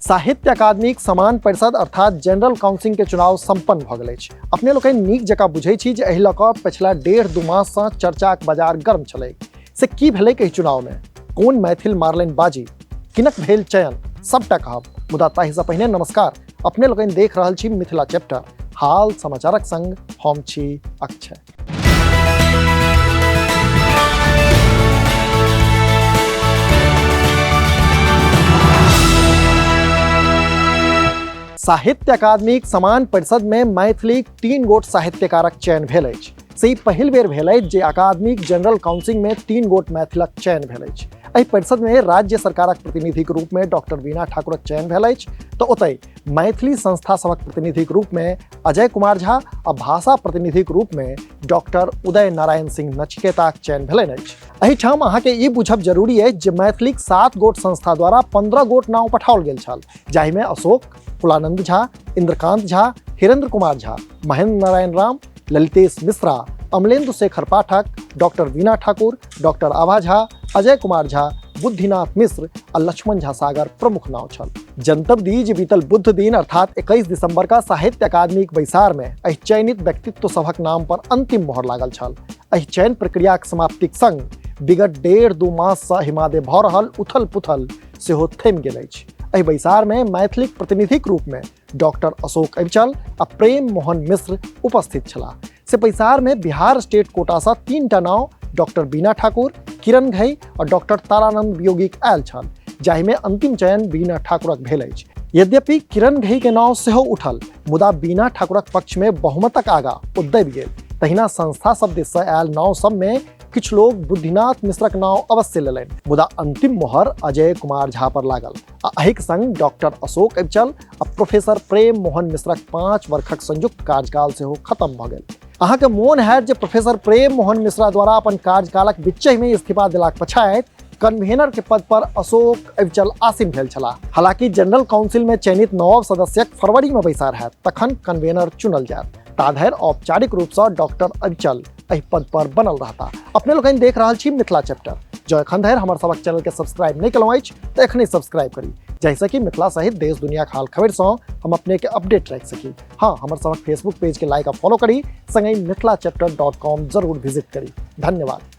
साहित्य अकादमीक समान परिषद अर्थात जनरल काउंसिल के चुनाव संपन्न भ गेल अछि। अपने लोग नीक जकाँ बुझै छी जे एहि लऽ कऽ पिछला 1.5-2 मास सँ चर्चाक बाजार गर्म छलै। से की भेलै एहि चुनाव में, कोन मैथिल मारलनि बाजी, किनक भेल चयन, सबटा कहब। मुदा ताहि सँ पहिने नमस्कार, अपने लोग देख रहल छी मिथिला चैप्टर, हाल समाचारक संग हम छी अक्षय। साहित्य अकादमीक समान परिषद में मैथिलीक 3 गोट साहित्यकारक चयन भेल अछि। से पहिल बेर भेल अछि जे अकादमीक जनरल काउंसिल में 3 गोट मैथिलक चयन भेल अछि। एहि परिषद में राज्य सरकारक प्रतिनिधिक रूप में डॉक्टर वीणा ठाकुरक चयन भेल अछि, तो ओतहि मैथिली संस्था सभक प्रतिनिधिक रूप में अजय कुमार झा आ भाषा प्रतिनिधिक रूप में डॉक्टर उदय नारायण सिंह नचिकेताक चयन भेलनि अछि। एहिठाम अहाँके ई बुझब जरूरी अछि जे मैथिलीक 7 गोट संस्था द्वारा 15 गोट नाम पठाओल गेल छल, जाहि में अशोक, कुलानंद झा, इंद्रकांत झा, हिरेंद्र कुमार झा, महेंद्र नारायण राम, ललितेश मिश्रा, अमलेन्दु शेखर पाठक, डॉक्टर वीणा ठाकुर, डॉक्टर आभा झा, अजय कुमार झा, बुद्धिनाथ मिश्र आ लक्ष्मण झा सागर प्रमुख नाव छल। जनतब दी जे बीतल बुध दिन अर्थात 21 दिसंबर का साहित्य अकादमीक बैसार में एहि चयनित व्यक्तित्व सभक नाम पर अंतिम मोहर लागल छल। एहि चयन प्रक्रियाक समाप्तिक संग विगत 1.5-2 मास सँ हिमादे भऽ रहल उथल पुथल सेहो थमि गेल अछि। एहि बैसार में मैथिलीक प्रतिनिधिक रूप में डॉक्टर अशोक अविचल आ प्रेम मोहन मिश्र उपस्थित छलाह। से बैसार में बिहार स्टेट कोटा सँ 3टा नाव डॉक्टर वीणा ठाकुर, किरण घई और डॉक्टर तारानंद वियोगिक आयल छल, जाहि में अंतिम चयन वीणा ठाकुरक भेल अछि। यद्यपि किरण घई के नाव सेहो उठल, मुदा वीणा ठाकुरक पक्ष में बहुमतक आगा ओ दबि गेल। तहिना संस्था सब दिस सँ आयल नाव सब में किछु लोग बुद्धिनाथ मिश्रक नाव अवश्य लेलनि, मुदा अंतिम मोहर अजय कुमार झा पर लागल। एहिक संग डॉक्टर अशोक अविचल आ प्रोफेसर प्रेम मोहन मिश्रक 5 वर्षक संयुक्त कार्यकाल सेहो खत्म भऽ गेल। अहाँके मोन हैत जे प्रोफेसर प्रेम मोहन मिश्रा द्वारा अपन कार्यकालक बीचहि में इस्तीफा देलाक पछाति कन्वीनर के पद पर अशोक अविचल आसीन भेल छलाह। हालांकि जनरल काउंसिल में चयनित 9 सदस्यक फरवरी में बैसार हैत, तखन कन्वीनर चुनल जायत। ताधरि औपचारिक रूप से डॉक्टर अविचल एहि पद पर बनल रहता। अपने लोग देख रहल छी मिथिला चैप्टर। जो एखन धरि हमर सबक चैनल के सब्सक्राइब नहीं केलहुँ अछि तऽ एखने सब्सक्राइब करी, जैसे कि मिथिला सहित देश दुनिया के हाल खबर से हम अपने के अपडेट रख सकी। हाँ, हमर सबक फेसबुक पेज के लाइक आ फॉलो करी, संगे मिथिलाचैप्टर.com जरूर विजिट करी। धन्यवाद।